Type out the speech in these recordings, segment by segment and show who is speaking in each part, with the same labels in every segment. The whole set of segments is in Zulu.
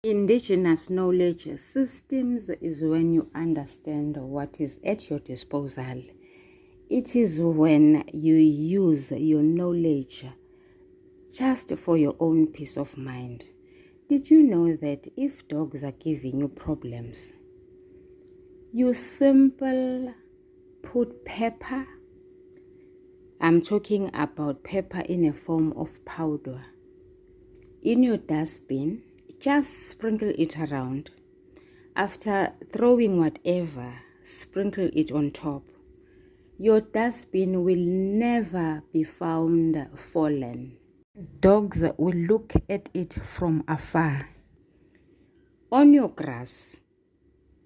Speaker 1: Indigenous knowledge systems is when you understand what is at your disposal. It is when you use your knowledge just for your own peace of mind. Did you know that if dogs are giving you problems, you simply put pepper? I'm talking about pepper in a form of powder in your dustbin. Just sprinkle it around. After throwing whatever, sprinkle it on top. Your dustbin will never be found fallen. Dogs will look at it from afar. On your grass,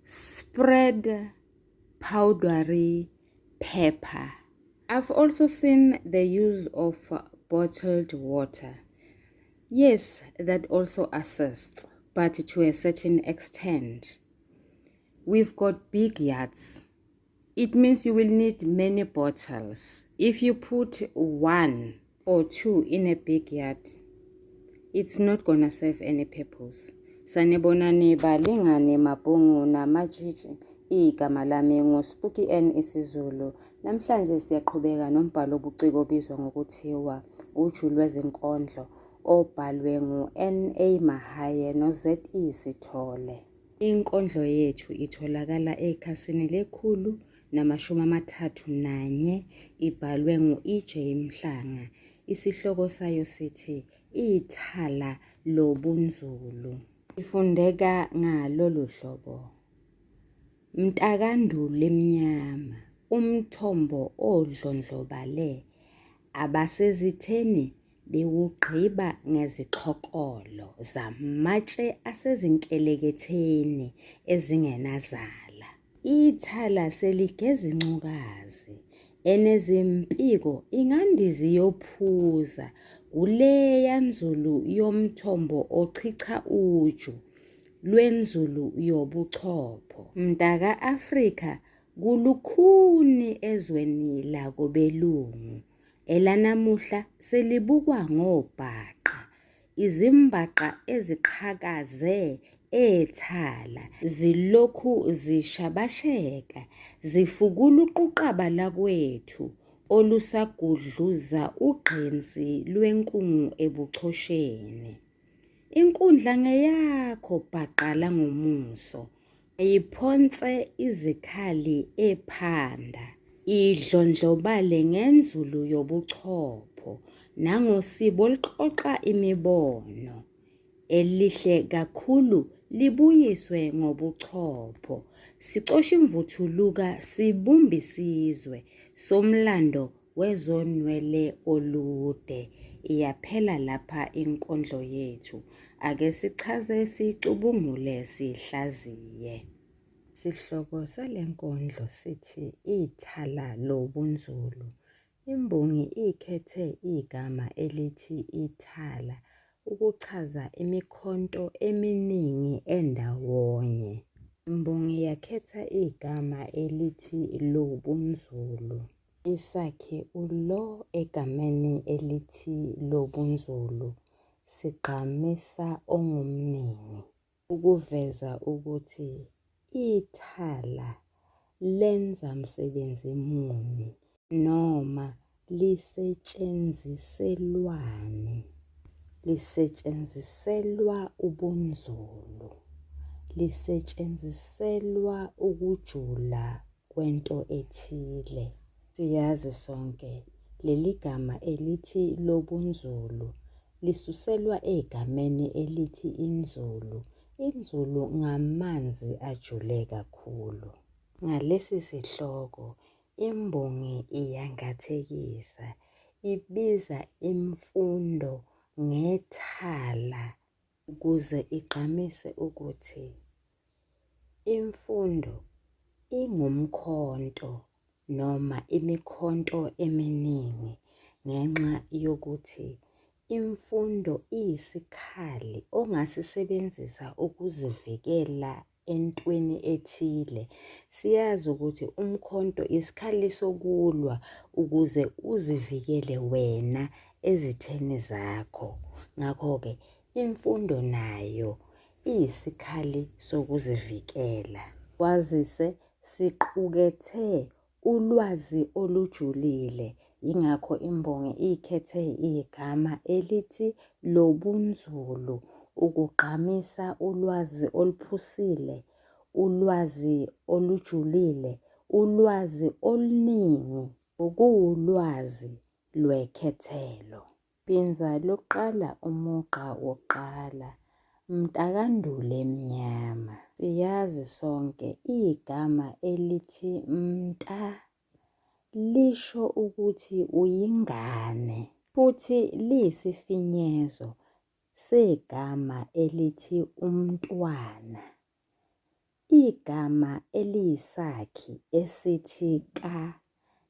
Speaker 1: spread powdery pepper. I've also seen the use of bottled water. Yes, that also assists, but to a certain extent. We've got big yards. It means you will need many bottles. If you put 1 or 2 in a big yard, it's not gonna serve any purpose. Sanibonani balingane mabhungu namajiji. Igama lami nguSpooky N isiZulu. Namhlanje siyaqhubeka nombhalo obuciko obizwa ngokuthiwa uju lwezinkondlo obhalwe ngu-N.A. Mahaye no-Z.E. Sithole. Inkondlo yethu itholakala ekhasini le-131 ibhalwe ngu-E.J. Mhlanga. Isihloko sayo sithi Ithala Lobunzulu. Ifundeka ngalolu hlobo. Mntakandulu emnyama, umthombo odlondlobale, abasezitheni bewugqiba ngezixhokolo zamatshe asezinkeleketheni ezingenazala. Ithala seligeza incukazi, enezimpiko ingandizi yophuza, kuleya nzulu yomthombo ochicha uju, lwenzulu yobuchopho. Mntaka Afrika kulukhuni ezweni lakobelungu, elanamuhla selibukwa ngobhaqa, izimbaqa eziqhakaze ethala zilokhu zishabasheka, zifukula uquqaba lakwethu olusagudluza ugqinsi lwenkungu ebuchosheni. Inkundla ngeyakho bhaqala ngomuso, ayiphonse izikhali ephanda, idlondlobale ngenzulu yobuchopho, nangosibo lixoxa imibono, elihle kakhulu libuyiswe ngobuchopho, sicosha imvuthuluka sibumba isizwe, somlando wezonwele olude. Iyaphela lapha inkondlo yethu. Ake sichaze sicubungule sihlaziye. Sihloko salenkondlo sithi Ithala Lobunzulu. Imbongi ikhethe igama elithi Ithala ukuchaza imikhonto eminingi endawonye. Imbongi yakhetha igama elithi Lobunzulu. Isakhi ulo egameni elithi Lobunzulu sigqamisa ongumnini, ukuveza ukuthi ithala lenza msebenzi muni noma lisetshenziselwani. Lisetshenziselwa ubunzulu, lisetshenziselwa ukujula kwento ethile. Siyazi sonke leli gama elithi Lobunzulu lisuselwa egameni elithi inzulu. Inzulu ngamanzi ajule kakhulu. Ngalesi sihloko imbongi iyangathekisa, ibiza imfundo ngethala ukuze igqamise ukuthi imfundo ingumkhonto noma imikhonto eminingi, ngenxa yokuthi imfundo iyisikhali ongasisebenzisa ukuzivikela entweni ethile. Siyazi ukuthi umkhonto isikhali sokulwa ukuze uzivikele wena ezitheni zakho. Ngakho-ke imfundo nayo iyisikhali sokuzivikela. Kwazise siqukethe ulwazi olujulile, yingakho imbongi ikhethe igama elithi Lobunzulu ukugqamisa ulwazi oluphusile, ulwazi olujulile, ulwazi oluningi, okuwulwazi lwekhethelo. Pinza lokuqala umugqa wokuqala, Mntakandule emnyama. Siyazi sonke igama elithi mnta lisho ukuthi uyingane, futhi liyisifinyezo segama elithi umntwana. Igama eliyisakhi esithi ka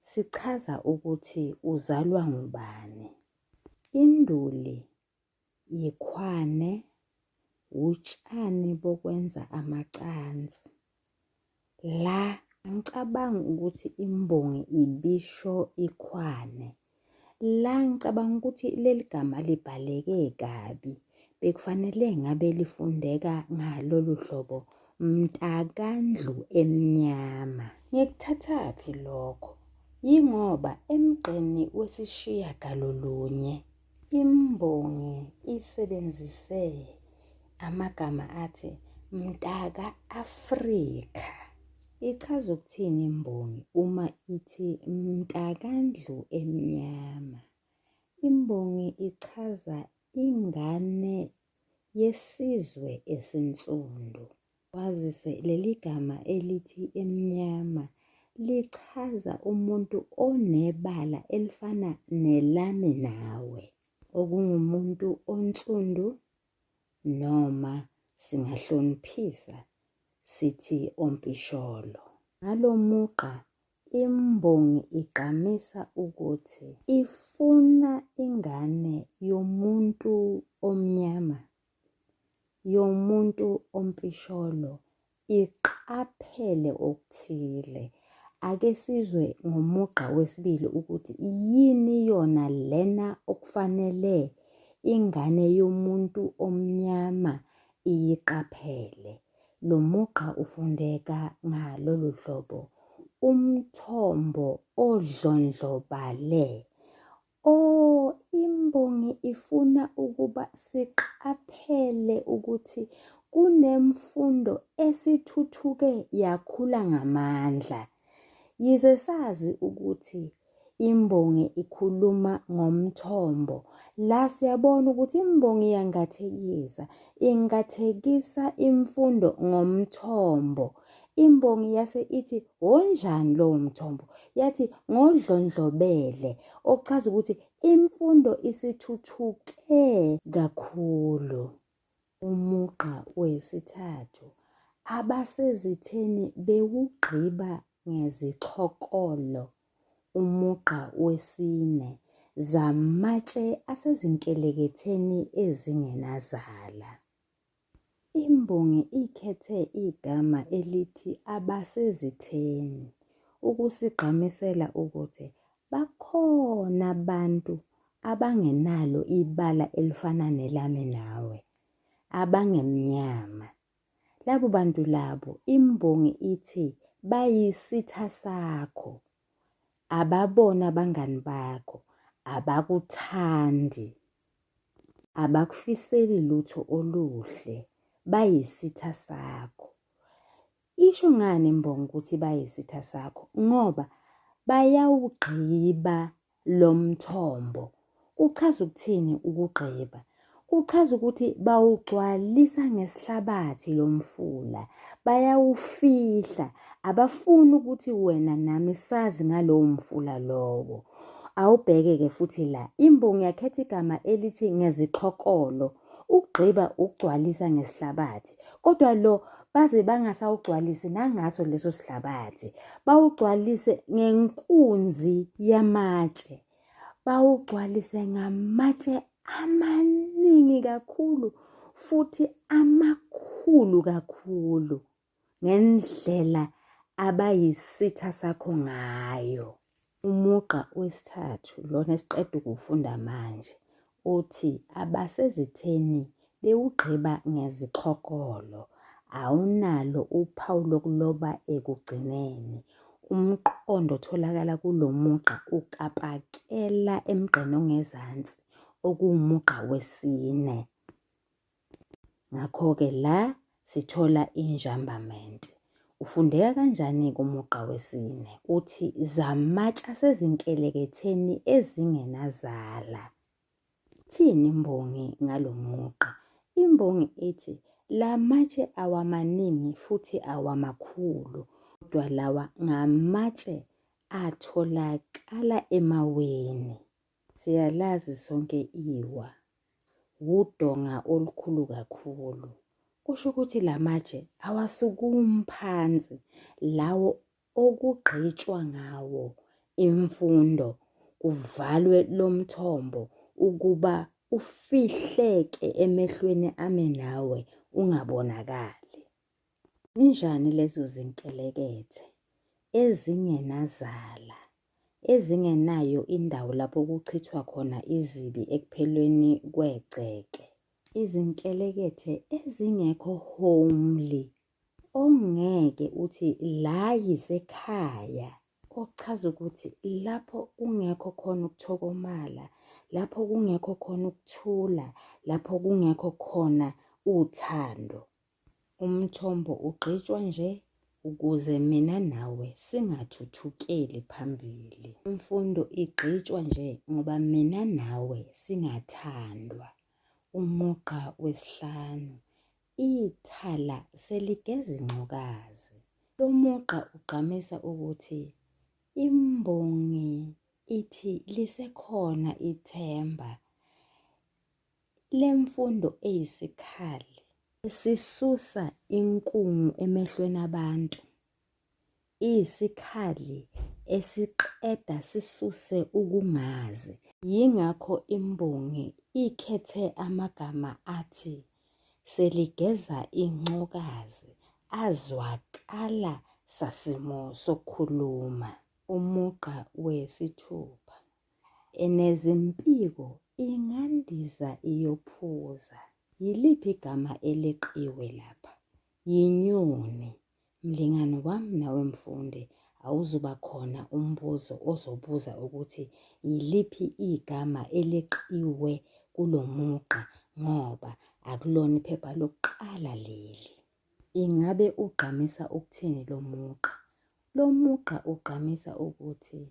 Speaker 1: sichaza ukuthi uzalwa ngubani. Induli, yikhwane, utshani bokwenza amacansi. La angicabangi ukuthi imbongi ibisho ikhwane. La ngicabanga ukuthi leli gama libhaleke kabi. Bekufanele ngabe lifundeka ngalolu hlobo, Mntakandlu emnyama. Ngikuthathaphi lokho? Yingoba emgqeni wesishiyagalolunye imbongi isebenzise amagama athi Mntaka Afrika. Ichaza ukuthini imbongi uma ithi Mntakandlu emnyama? Imbongi ichaza ingane yesizwe esinsundu. Kwazise leli gama elithi emnyama lichaza umuntu onebala elifana nelami nawe, okungumuntu onsundu, noma singahloniphisa sithi ompisholo. Ngalo mugqa imbongi igqamisa ukuthi ifuna ingane yomuntu omnyama, yomuntu ompisholo, iqaphele okuthile. Ake sizwe ngomugqa wesibili ukuthi yini yona lena okufanele ingane yomuntu omnyama iyiqaphele. Lo mugqa ufundeka ngalolu hlobo, umthombo odlondlobale. Imbongi ifuna ukuba siqaphele ukuthi kunemfundo esithuthuke yakhula ngamandla. Yize sazi ukuthi imbongi ikhuluma ngomthombo, la siyabona ukuthi imbongi ingathekisa imfundo ngomthombo. Imbongi yase ithi onjani lowo mthombo, yathi ngodlondlobele, okuchaza ukuthi imfundo isithuthuke kakhulu. Umugqa wesithathu, abasezitheni bewugqiba ngezixhokolo. Umugqa wesine, zamatshe asezinkeleketheni ezingenazala. Imbongi ikhethe igama elithi abasezitheni ukusigqamisela ukuthi bakhona abantu abangenalo ibala elifana nelami nawe, abangemnyama. Labo bantu labo imbongi ithi bayisitha sakho, ababona abangani bakho, abakuthandi, abakufiseli lutho oluhle, bayisitha sakho. Isho ngani imbongi ukuthi bayisitha sakho? Ngoba bayawugqiba lo mthombo. Kuchaza ukuthini ukugqiba? Kuchaza ukuthi bawugcwalisa ngesihlabathi lo mfula, bayawufihla, abafuni ukuthi wena nami sazi ngalowo mfula lowo. Awubheke-ke futhi la, imbongi yakhetha igama elithi ngezixhokolo, ukugqiba ukugcwalisa ngesihlabathi. Kodwa lo baze bangasawugcwalisi nangaso leso sihlabathi, bawugcwalise ngenkunzi yamatshe, bawugcwalise ngamatshe amaningi kakhulu futhi amakhulu kakhulu, ngendlela abayisitha sakho ngayo. Umugqa wesithathu, lona esiqeda ukufunda manje, uthi abasezitheni bewugqiba ngezixhokolo, awunalo uphawu lokuloba ekugcineni. Umqondo otholakala kulo mugqa ukapakela emgqeni ongezansi, okuwumugqa wesine. Ngakho-ke la sithola injambament. Ufundeka kanjani-ke umugqa wesine? Uthi zamatshe asezinkeleketheni ezingenazala. Thini imbongi ngalo mugqa? Imbongi ithi la matshe awamaningi futhi awamakhulu, kodwa lawa ngamatshe atholakala emaweni. Siyalazi sonke iwa udonga olukhulu kakhulu. Kusho ukuthi la matshe awasukumi phansi, lawo okugqitshwa ngawo imfundo, kuvalwe lo mthombo ukuba ufihleke emehlweni ami nawe ungabonakali. Zinjani lezo zinkelekethe ezingenazala, ezingenayo indawo lapho kuchithwa khona izibi ekuphelweni kwegceke? Izinkelekethe ezingekho homely, ongeke uthi la yisekhaya, okuchaza ukuthi lapho kungekho khona ukuthokomala, lapho kungekho khona ukuthula, lapho kungekho khona uthando. Umthombo ugqitshwa nje ukuze mina nawe singathuthukeli phambili. Imfundo igqitshwa nje ngoba mina nawe singathandwa. Umugqa wesihlanu, ithala seligeza ingcukazi. Lo mugqa ugqamisa ukuthi imbongi ithi lisekhona ithemba. Le mfundo eyisikhali sisusa inkungu emehlweni abantu, iyisikhali esiqeda sisuse ukungazi. Yingakho imbongi ikhethe amagama athi seligeza incukazi, azwakala sasimo sokukhuluma. Umugqa wesithupha, enezimpiko ingandiza iyophuza. Yiliphi igama eleqiwe lapha? Yinyoni. Mlingani wami nawe mfundi, awuzuba khona umbuzo ozobuza ukuthi yiliphi igama eleqiwe kulo mugqa ngoba akulona iphepha lokuqala leli. Ingabe ugqamisa ukuthini lo mugqa? Lo mugqa ugqamisa ukuthi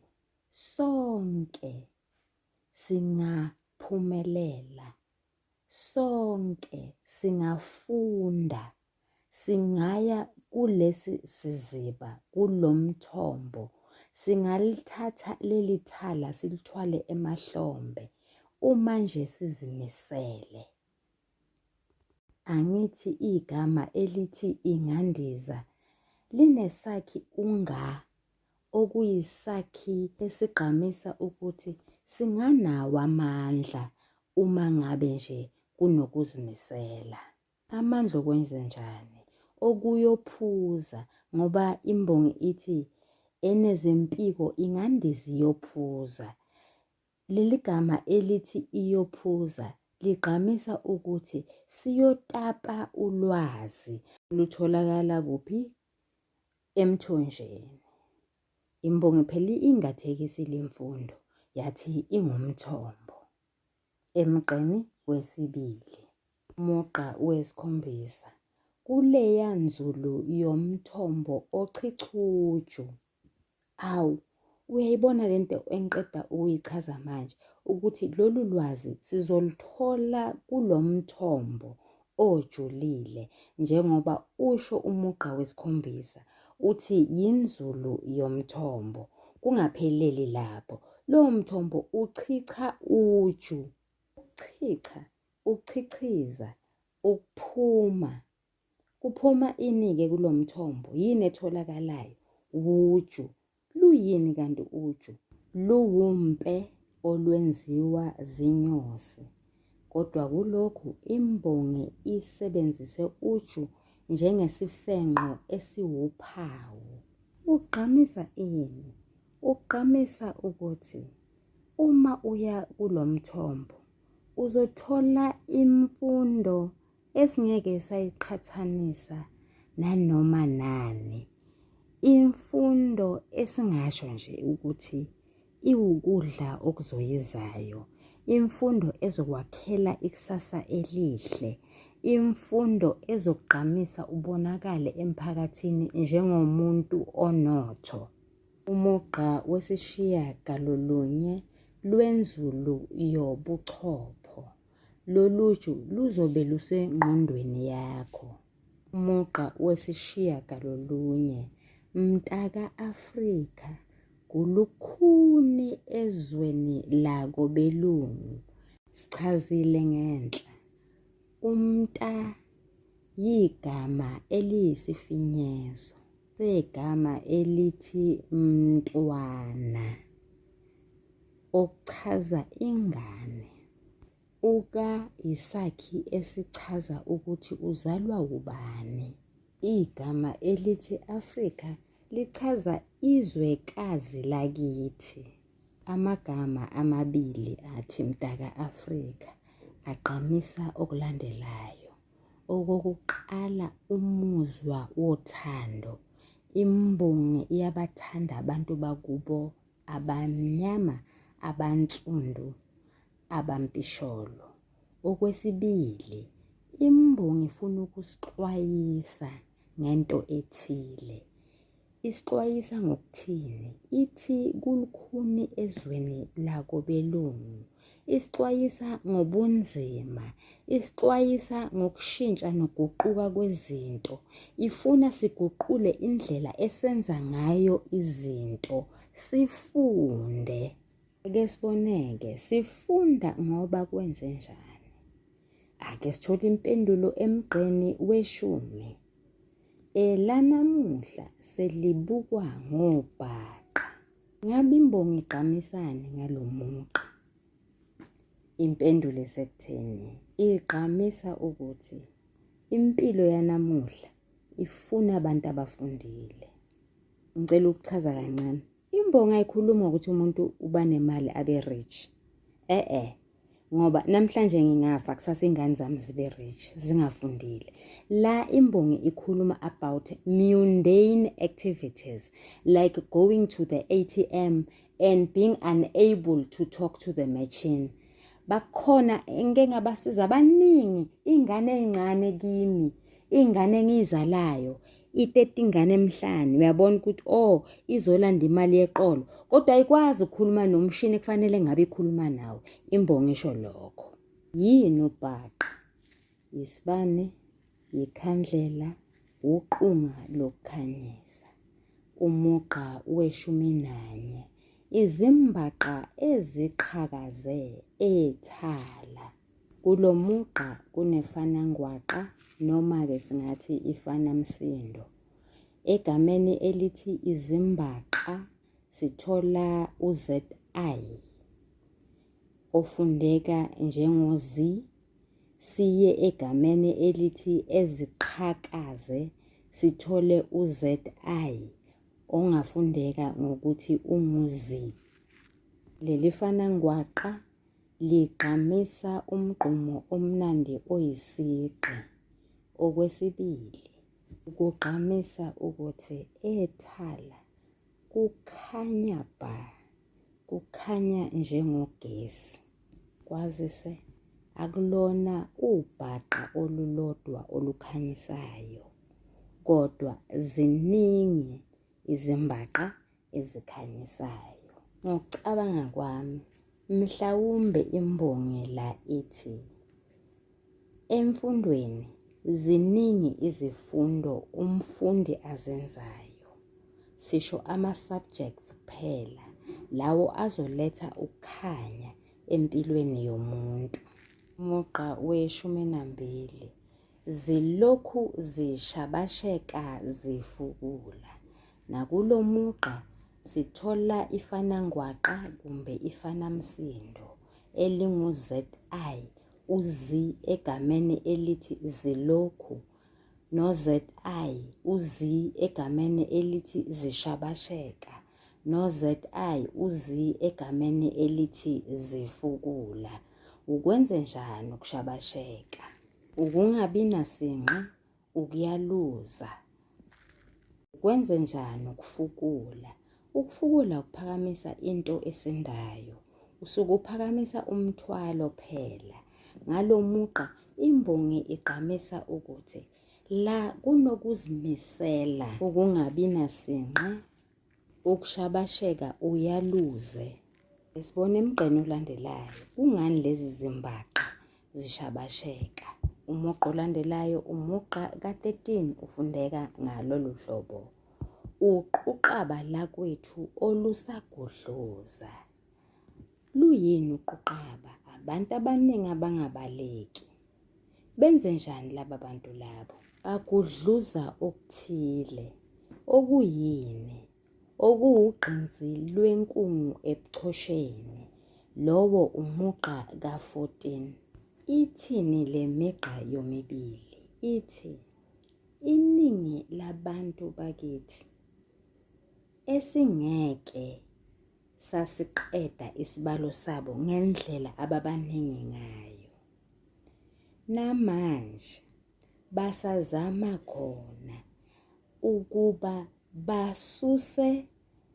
Speaker 1: sonke singaphumelela, sonke singafunda, singaya kulesi siziba, kulo mthombo, singalithatha leli thala silithwale emahlombe uma nje sizimisele. Angithi igama elithi ingandiza linesakhi unga, okuyisakhi esigqamisa ukuthi singanawo amandla uma ngabe nje kunokuzimisela. Amandla okwenze njani? Okuyophuza, ngoba imbongi ithi enezimpiko ingandiza iyophuza. Leli gama elithi iyophuza ligqamisa ukuthi siyotapa ulwazi. Lutholakala kuphi? Emthonjeni. Imbongi phela ingathekisile imfundo, yathi ingumthombo. Emgqeni wesibili, umugqa wesikhombisa, kuleya nzulu yomthombo ochichuju. Awu, uyayibona lento engiqeda ukuyichaza manje, ukuthi lolu lwazi sizoluthola kulo mthombo ojulile, njengoba usho umugqa wesikhombisa uthi yinzulu yomthombo. Kungapheleli lapho, lowo mthombo uchicha uju. Ukuchicha, ukuchichiza, ukuphuma. Kuphuma ini-ke kulo mthombo? Yini etholakalayo? Uju. Luyini kanti uju? Luwumpe olwenziwa zinyosi. Kodwa kulokhu imbongi isebenzise uju njengesifenqo esiwuphawu. Ugqamisa ini? Ugqamisa ukuthi uma uya kulo mthombo uzothola imfundo esingeke sayiqhathanisa nanoma nani. Imfundo esingasho nje ukuthi iwukudla okuzoyizayo, imfundo ezokwakhela ikusasa elihle, imfundo ezokugqamisa ubonakale emphakathini njengomuntu onotho. Umugqa wesishiyagalolunye lwenzulu yobuchopho. Loluju luzobe lusengqondweni yakho. Umugqa wesishiyagalolunye Mtaka Afrika kulukhuni ezweni lako belungu. Sichazile ngenhla. Umta yigama eliyisifinyezo segama elithi mntwana okuchaza ingane. Uka isakhi esichaza ukuthi uzalwa ubani. Igama elithi Afrika lichaza izwekazi lakithi. Amagama amabili athi Mtaka Afrika agqamisa okulandelayo. Okokuqala, umuzwa wothando. Imbongi iyabathanda abantu bakubo abamnyama, abansundu, abampisholo. Okwesibili, imbongi ifuna ukusixwayisa ngento ethile. Isixwayisa ngokuthini? Ithi kulukhuni ezweni lako belungu. Isixwayisa ngobunzima. Isixwayisa ngokushintsha nokuguquka kwezinto. Ifuna siguqule indlela esenza ngayo izinto. Sifunde. Ake siboneke, sifunda ngoba kwenze njani. Ake sithole impendulo emgqeni weshumi. Elanamuhla selibukwa ngobhaqa. Ngabe imbongi igqamisane ngalo mugqa? Impendulo esekutheni igqamisa ukuthi impilo yanamuhla ifuna abantu abafundile. Ngicela ukuchaza kancane. Imbongi ayikhuluma ukuthi umuntu uba nemali abe rich. Ngoba namhlanje ngingafa kusasa ingane zami zibe rich, zingafundile. La imbongi ikhuluma about mundane activities like going to the ATM and being unable to talk to the machine. Bakhona ngeke ngabasiza abaningi ingane ezincane kimi, ingane engizalayo, 30 emhlanje. Uyabona ukuthi izolanda imali yeqolo kodwa ayikwazi ukukhuluma nomshini kufanele ngabe ikhuluma nawo. Imbongi isho lokho. Yini ubhaqa? Isibane, ikhandlela, uqunga lokukhanyisa. Umugqa we-11 izimbaqa eziqhakaze ethala. Kulo mugqa kunefana ngwaqa noma ke singathi ifana msindo. Egameni elithi izimbaqa sithola uZI ofundeka njengozi. Siye egameni elithi eziqhakaze sithole uZI ongafundeka ngokuthi unguzi. Leli fana ngwaqa ligqamisa umgqumo omnandi oyisiqi. Okwesibili, ukugqamisa ukuthi ethala kukhanya kukhanya njengogesi. Kwazise akulona ubhaqa olulodwa olukhanyisayo, kodwa ziningi izimbaqa ezikhanyisayo. Ngokucabanga kwami, mhlawumbe imbongi la ithi emfundweni ziningi izifundo umfundi azenzayo. Sisho ama-subjects kuphela lawo azoletha ukukhanya empilweni yomuntu. Umugqa we-12 zilokhu zishabasheka zifukula. Nakulo mugqa sithola ifana ngwaqa kumbe ifana msindo elinguZI uzi egameni elithi zilokhu, noZI uzi egameni elithi zishabasheka, noZI uzi egameni elithi zifukula. Ukwenze njani ukushabasheka? Ukungabi nasinqe, ukuyaluza. Kwenze njani ukufukula? Ukufukula ukuphakamisa into esindayo. Usuke uphakamisa umthwalo phela. Ngalo mugqa imbongi igqamisa ukuthi la kunokuzimisela, ukungabi nasinqe, ukushabasheka uyaluze. Sibona emgqeni olandelayo. Kungani lezi zimbaqa zishabasheka? Umugqa olandelayo, umugqa ka-13 ufundeka ngalolu hlobo. Uquqaba lakwethu olusagudluza. Luyini uquqaba? Abantu abaningi abangabaleki. Benze njani laba bantu labo? Bagudluza okuthile. Okuyini? Okuwugqinsi lwenkungu ebuchosheni. Lowo umugqa ka-14. Ithini le migqa yomibili? Ithi iningi labantu bakithi esingeke sasiqeda isibalo sabo ngendlela ababaningi ngayo. Namanje basazama khona ukuba basuse,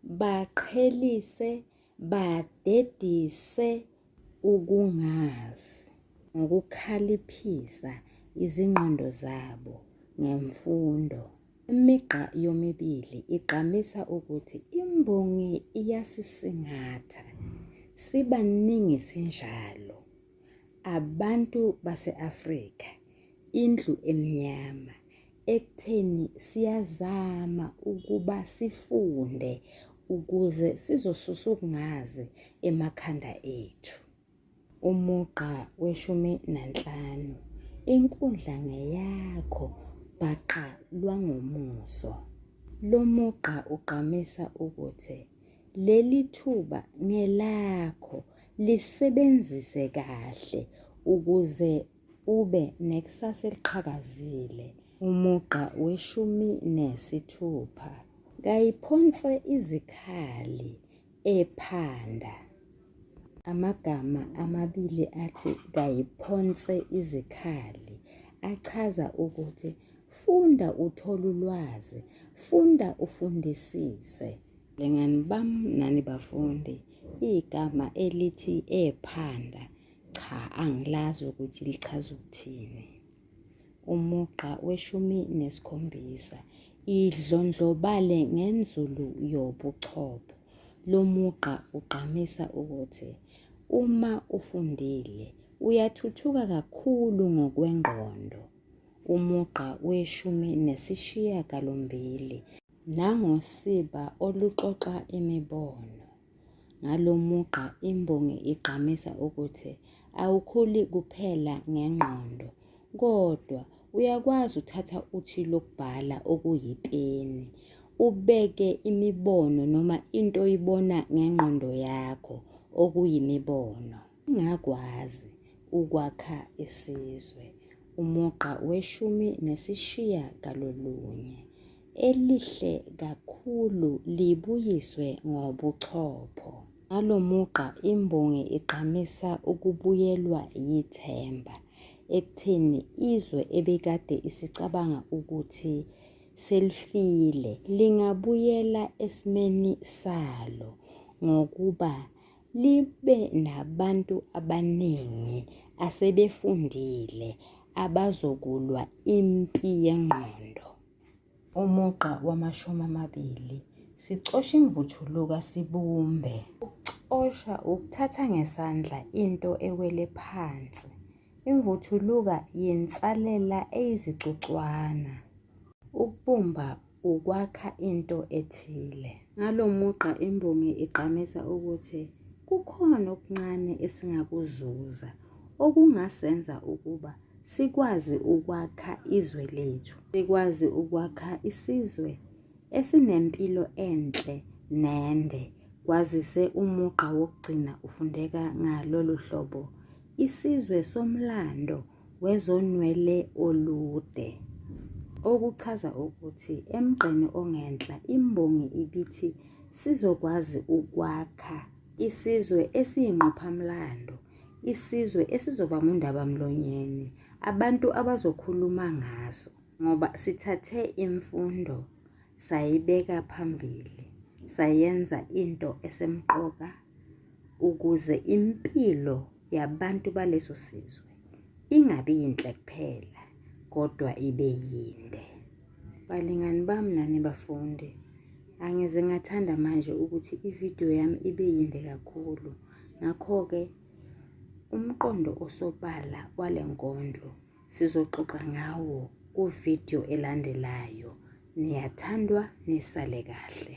Speaker 1: baqhelise, badedise ukungazi, ngokukhaliphisa izingqondo zabo ngemfundo. Imigqa yomibili igqamisa ukuthi imbongi iyasisingatha. Sibaningi sinjalo. Abantu base-Afrika, indlu emnyama, ekutheni siyazama ukuba sifunde ukuze sizosusa ukungazi emakhanda ethu. Umugqa we-15. Inkundla ngeyakho, bhaqa lwangomuso. Lo mugqa ugqamisa ukuthi leli thuba ngelakho, lisebenzise kahle ukuze ube nekusasa eliqhakazile. Umugqa we-16. Kayiphonse izikhali ephanda. Amagama amabili athi kayiphonse izikhali achaza ukuthi funda uthole ulwazi, funda ufundisise. Lengani bami nani bafundi, igama elithi ephanda cha angilazi ukuthi lichaza ukuthini. Umugqa we-17. Idlondlobale ngenzulu yobuchopho. Lo mugqa ugqamisa ukuthi uma ufundile uyathuthuka kakhulu ngokwengqondo. Umugqa we-18. Nangosiba oluxoxa imibono. Ngalo mugqa imbongi igqamisa ukuthi awukhuli kuphela ngengqondo, kodwa uyakwazi uthatha uthi lokubhala okuyipeni, ubeke imibono noma into oyibona ngengqondo yakho okuyimibono. Ungakwazi ukwakha isizwe. Umugqa we-19. Elihle kakhulu libuyiswe ngobuchopho. Ngalo mugqa imbongi igqamisa ukubuyelwa yithemba. Ekutheni izwe ebekade isicabanga ukuthi selifile lingabuyela esimeni salo ngokuba libe nabantu abaningi asebefundile abazokulwa impi yengqondo. Umugqa wama-20. Sicosha imvuthuluka sibumbe. Ukucosha ukuthatha ngesandla into ewele phansi. Imvuthuluka yensalela eyizicucwana. Ukubumba ukwakha into ethile. Ngalo mugqa imbongi igqamisa ukuthi kukhona okuncane esingakuzuza okungasenza ukuba sikwazi ukwakha izwe lethu, sikwazi ukwakha isizwe esinempilo enhle nende. Kwazise umugqa wokugcina ufundeka ngalolu hlobo. Isizwe somlando wezonwele olude. Okuchaza ukuthi emgqeni ongenhla imbongi ibithi sizokwazi ukwakha isizwe esiyingqophamlando, isizwe esizoba ngundabamlonyeni. abantu abazokhuluma ngazo, ngoba sithathe imfundo sayibeka phambili, sayenza into esemqoka ukuze impilo yabantu baleso sizwe ingabi yinhle kuphela kodwa ibe yinde. Balingani bami nani bafundi, angize ngathanda manje ukuthi ivideo yami ibe yinde kakhulu. Ngakho-ke umqondo osobala walenkondlo sizoxoxa ngawo kuvideo elandelayo. Niyathandwa, nisale kahle.